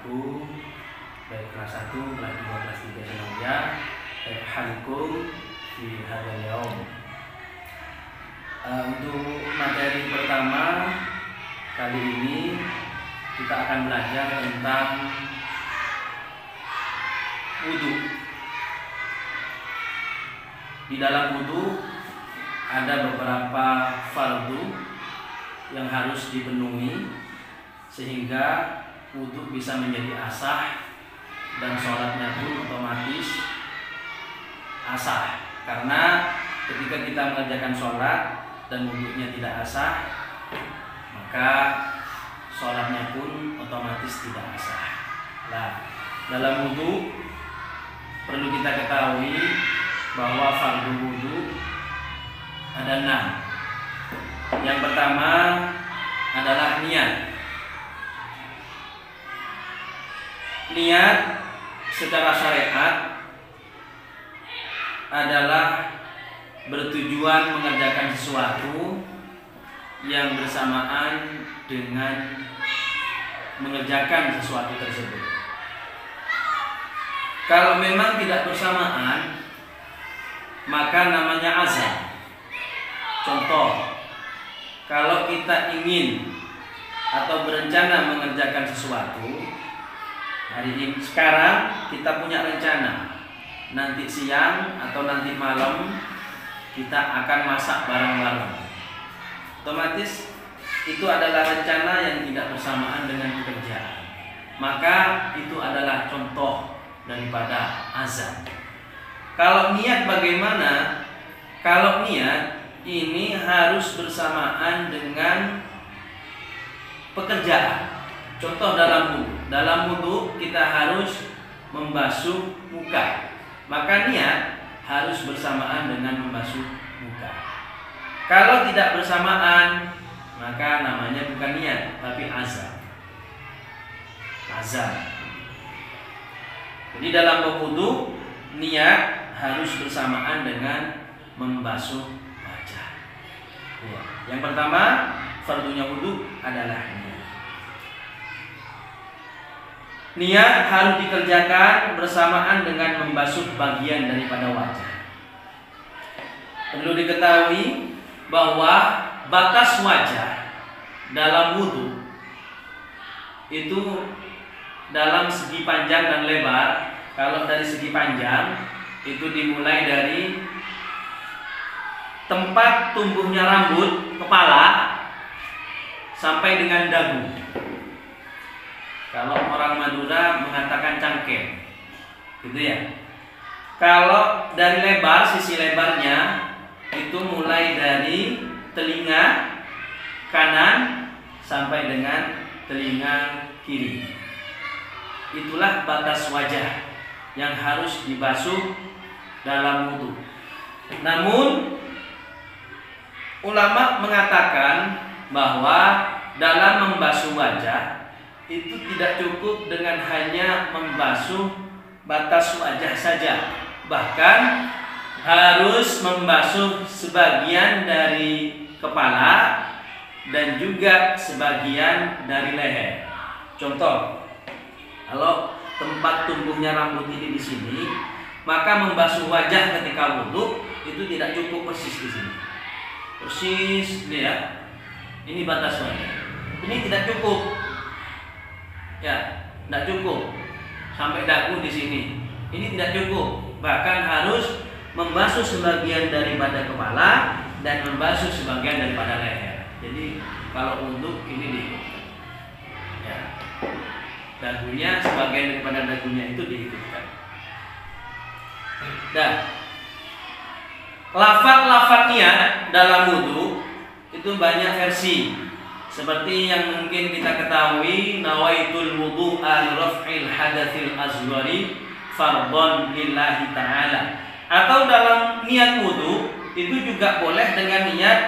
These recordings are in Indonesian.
Assalamualaikum, baik kelas 1, kelas 2, kelas 3 semuanya. Halikum di hadzal yaum. Untuk materi pertama kali ini kita akan belajar tentang wudu. Di dalam wudu ada beberapa fardu yang harus dipenuhi sehingga wudu bisa menjadi asah dan sholatnya pun otomatis asah. Karena ketika kita mengerjakan sholat dan wudunya tidak asah, maka sholatnya pun otomatis tidak asah. Nah, dalam wudu perlu kita ketahui bahwa fardu wudu ada 6. Yang pertama adalah niat. Niat secara syariat adalah bertujuan mengerjakan sesuatu yang bersamaan dengan mengerjakan sesuatu tersebut. Kalau memang tidak bersamaan, maka namanya azam. Contoh, kalau kita ingin atau berencana mengerjakan sesuatu, hari ini sekarang kita punya rencana, nanti siang atau nanti malam kita akan masak bareng-bareng. Otomatis itu adalah rencana yang tidak bersamaan dengan pekerjaan. Maka itu adalah contoh daripada azam. Kalau niat bagaimana? Kalau niat ini harus bersamaan dengan pekerjaan. Contoh dalam wudu. Dalam wudu kita harus membasuh muka. Maka niat harus bersamaan dengan membasuh muka. Kalau tidak bersamaan, maka namanya bukan niat, tapi azam. Azam. Jadi dalam wudu niat harus bersamaan dengan membasuh wajah. Ya. Yang pertama, fardunya wudu adalah niat. Niat harus dikerjakan bersamaan dengan membasuh bagian daripada wajah. Perlu diketahui bahwa batas wajah dalam wudu itu dalam segi panjang dan lebar. Kalau dari segi panjang itu dimulai dari tempat tumbuhnya rambut kepala sampai dengan dagu. Kalau orang Madura mengatakan cangkem, gitu ya. Kalau dari lebar, sisi lebarnya itu mulai dari telinga kanan sampai dengan telinga kiri. Itulah batas wajah yang harus dibasuh dalam wudu. Namun ulama mengatakan bahwa dalam membasuh wajah itu tidak cukup dengan hanya membasuh batas wajah saja, bahkan harus membasuh sebagian dari kepala dan juga sebagian dari leher. Contoh, kalau tempat tumbuhnya rambut ini di sini, maka membasuh wajah ketika wudu itu tidak cukup persis di sini. Persis ini ya. Ini batas wajah. Ini tidak cukup. Ya, tidak cukup sampai dagu di sini. Ini tidak cukup. Bahkan harus membasuh sebagian daripada kepala dan membasuh sebagian daripada leher. Jadi kalau untuk ini diikutkan. Ya. Dagunya, sebagian daripada dagunya itu diikutkan. Dan lafaz-lafaz niat dalam wudu itu banyak versi. Seperti yang mungkin kita ketahui, nawaitul wudu'a li raf'il hadatsil asghari fardhon lillahi ta'ala. Atau dalam niat wudu itu juga boleh dengan niat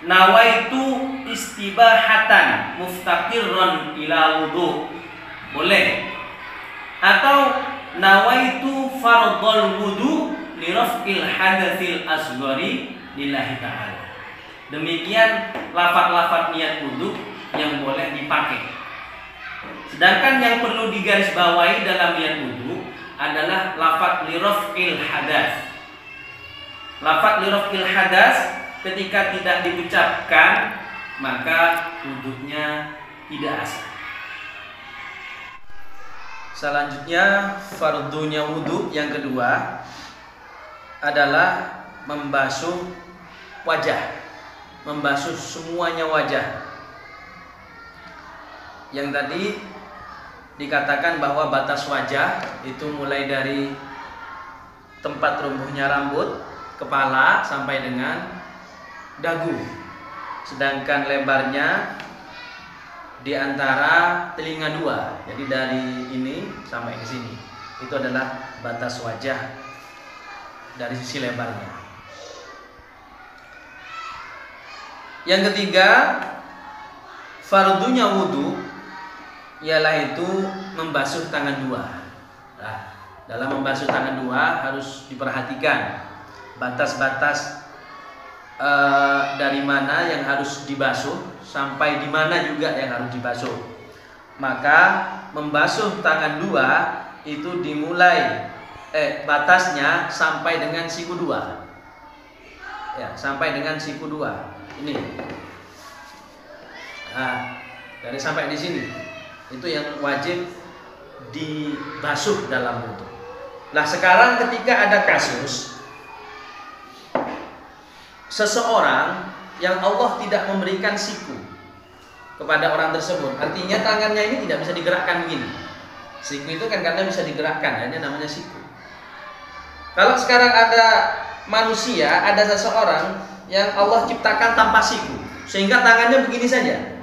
nawaitu istibahatan muftaqirran ila wudu. Boleh. Atau nawaitu fardhal wudu li raf'il hadatsil asghari lillahi ta'ala. Demikian lafaz-lafaz niat wudu yang boleh dipakai. Sedangkan yang perlu digarisbawahi dalam niat wudu adalah lafadz liraf'il hadas. Lafadz liraf'il hadas ketika tidak diucapkan maka wudunya tidak sah. Selanjutnya fardunya wudu yang kedua adalah membasuh wajah, membasuh semuanya wajah. Yang tadi dikatakan bahwa batas wajah itu mulai dari tempat tumbuhnya rambut, kepala sampai dengan dagu. Sedangkan lebarnya di antara telinga dua. Jadi dari ini sampai ke sini. Itu adalah batas wajah dari sisi lebarnya. Yang ketiga, fardunya wudu ialah itu membasuh tangan dua. Nah, dalam membasuh tangan dua harus diperhatikan batas-batas dari mana yang harus dibasuh sampai di mana juga yang harus dibasuh. Maka membasuh tangan dua itu dimulai batasnya sampai dengan siku dua. Ya, sampai dengan siku dua. Ini. Nah, dari sampai di sini. Itu yang wajib dibasuh dalam wudu. Nah, sekarang ketika ada kasus seseorang yang Allah tidak memberikan siku kepada orang tersebut, artinya tangannya ini tidak bisa digerakkan begini. Siku itu kan karena bisa digerakkan, hanya namanya siku. Kalau sekarang ada manusia, ada seseorang yang Allah ciptakan tanpa siku, sehingga tangannya begini saja,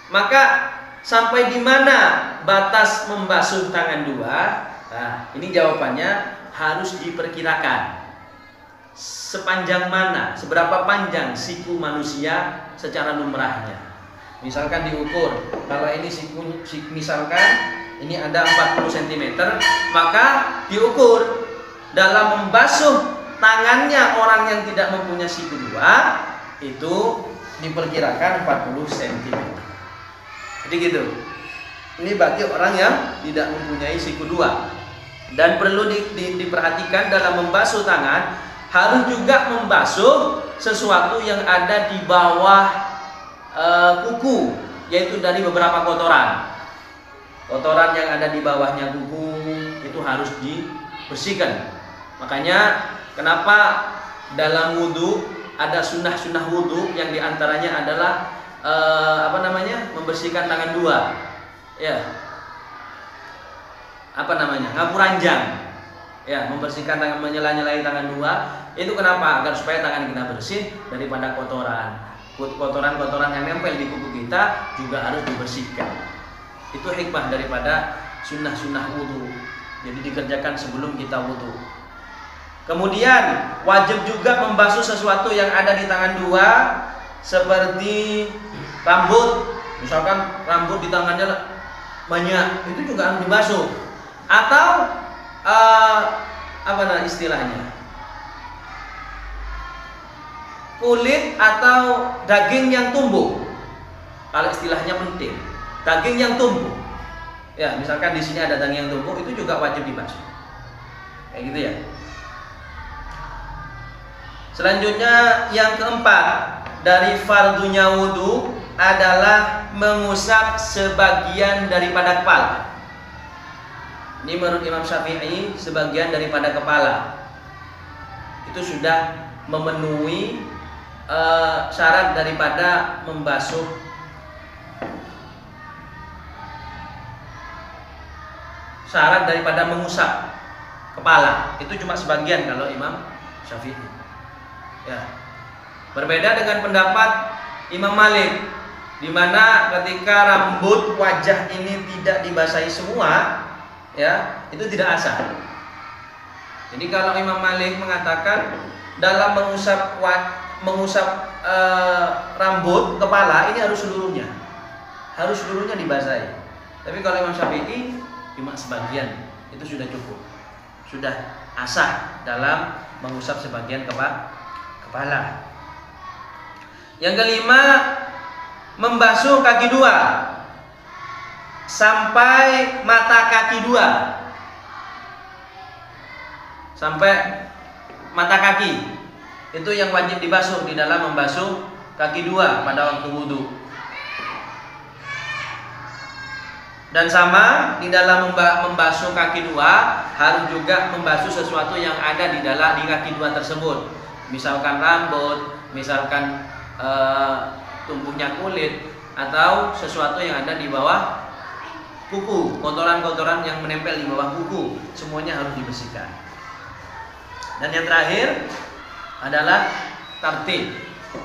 maka sampai di mana batas membasuh tangan dua? Nah, ini jawabannya harus diperkirakan. Sepanjang mana, seberapa panjang siku manusia secara lumrahnya. Misalkan diukur, kalau ini siku misalkan ini ada 40 cm, maka diukur dalam membasuh tangannya orang yang tidak mempunyai siku dua itu diperkirakan 40 cm. Jadi gitu. Ini bagi orang yang tidak mempunyai siku dua. Dan perlu diperhatikan dalam membasuh tangan harus juga membasuh sesuatu yang ada di bawah kuku, yaitu dari beberapa kotoran. Kotoran yang ada di bawahnya kuku itu harus dibersihkan. Makanya kenapa dalam wudu ada sunnah-sunnah wudu yang diantaranya adalah membersihkan tangan dua, ya, ngapuranjang, ya, membersihkan tangan, menyela-nyelai tangan dua. Itu kenapa? Agar supaya tangan kita bersih daripada kotoran yang nempel di kuku kita juga harus dibersihkan. Itu hikmah daripada sunnah-sunnah wudu. Jadi dikerjakan sebelum kita wudu. Kemudian wajib juga membasuh sesuatu yang ada di tangan dua, seperti rambut. Misalkan rambut di tangannya banyak, itu juga harus dibasuh. Atau istilahnya, kulit atau daging yang tumbuh. Kalau istilahnya penting, daging yang tumbuh. Ya, misalkan di sini ada daging yang tumbuh, itu juga wajib dibasuh. Kayak gitu ya. Selanjutnya yang keempat dari fardunya wudu adalah mengusap sebagian daripada kepala. Ini menurut Imam Syafi'i sebagian daripada kepala itu sudah memenuhi syarat daripada membasuh syarat daripada mengusap kepala. Itu cuma sebagian kalau Imam Syafi'i. Ya. Berbeda dengan pendapat Imam Malik, di mana ketika rambut wajah ini tidak dibasahi semua, ya, itu tidak asah. Jadi kalau Imam Malik mengatakan dalam mengusap rambut kepala ini harus seluruhnya dibasahi. Tapi kalau Imam Syafi'i cuma sebagian, itu sudah cukup, sudah asah dalam mengusap sebagian kepala. Yang kelima, membasuh kaki dua. sampai mata kaki 2. Sampai mata kaki. Itu yang wajib dibasuh di dalam membasuh kaki 2 pada waktu wudu. Dan sama di dalam membasuh kaki 2 harus juga membasuh sesuatu yang ada di kaki 2 tersebut. Misalkan rambut, misalkan tumbuhnya kulit, atau sesuatu yang ada di bawah kuku, kotoran-kotoran yang menempel di bawah kuku, semuanya harus dibersihkan. Dan yang terakhir adalah tartib.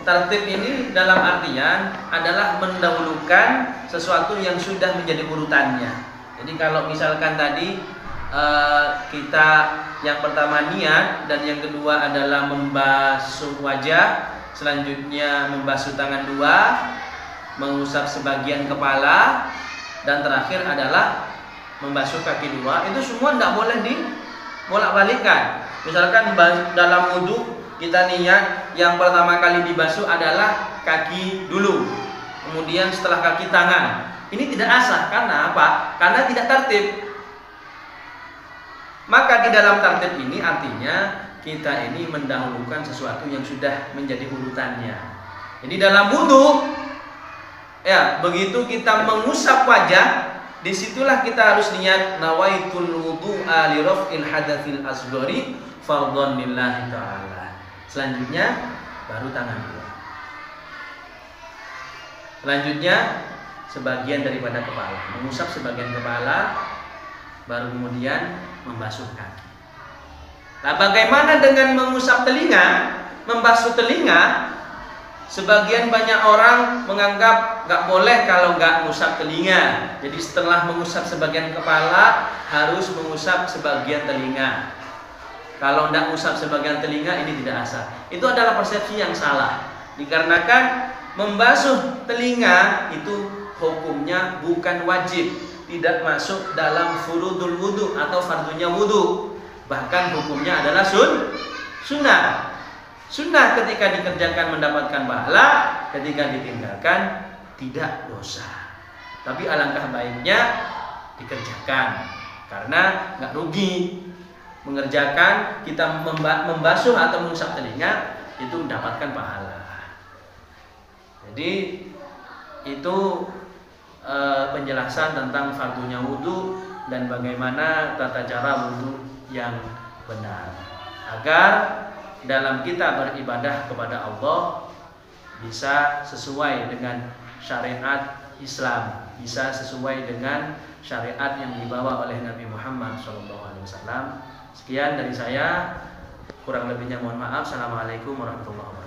Tartib ini dalam artian adalah mendahulukan sesuatu yang sudah menjadi urutannya. Jadi kalau misalkan tadi kita yang pertama niat, dan yang kedua adalah membasuh wajah, selanjutnya membasuh tangan 2, mengusap sebagian kepala, dan terakhir adalah membasuh kaki 2. Itu semua tidak boleh dibolak-balikkan. Misalkan dalam wudhu kita niat yang pertama kali dibasuh adalah kaki dulu, kemudian setelah kaki tangan. Ini tidak asah. Karena apa? Karena tidak tertib. Maka di dalam tertib ini artinya kita ini mendahulukan sesuatu yang sudah menjadi urutannya. Jadi dalam wudhu, ya begitu kita mengusap wajah, disitulah kita harus niat nawaitul wudu'a li raf'il hadatsil asghari fardhon lillahi ta'ala. Selanjutnya baru tangan 2. Selanjutnya sebagian daripada kepala, mengusap sebagian kepala, baru kemudian membasuh kaki. Nah, bagaimana dengan mengusap telinga, membasuh telinga? Sebagian banyak orang menganggap gak boleh kalau gak mengusap telinga. Jadi setelah mengusap sebagian kepala harus mengusap sebagian telinga. Kalau tidak usap sebagian telinga, ini tidak asah. Itu adalah persepsi yang salah. Dikarenakan membasuh telinga itu hukumnya bukan wajib, tidak masuk dalam furudul wudu atau fardunya wudu. Bahkan hukumnya adalah sunnah. Sunnah ketika dikerjakan mendapatkan pahala, ketika ditinggalkan tidak dosa. Tapi alangkah baiknya dikerjakan, karena nggak rugi. Mengerjakan kita membasuh atau mengusap telinga itu mendapatkan pahala. Jadi itu penjelasan tentang fardunya wudu dan bagaimana tata cara wudu yang benar, agar dalam kita beribadah kepada Allah bisa sesuai dengan syariat Islam, bisa sesuai dengan syariat yang dibawa oleh Nabi Muhammad SAW. Sekian dari saya, kurang lebihnya mohon maaf. Assalamualaikum warahmatullahi wabarakatuh.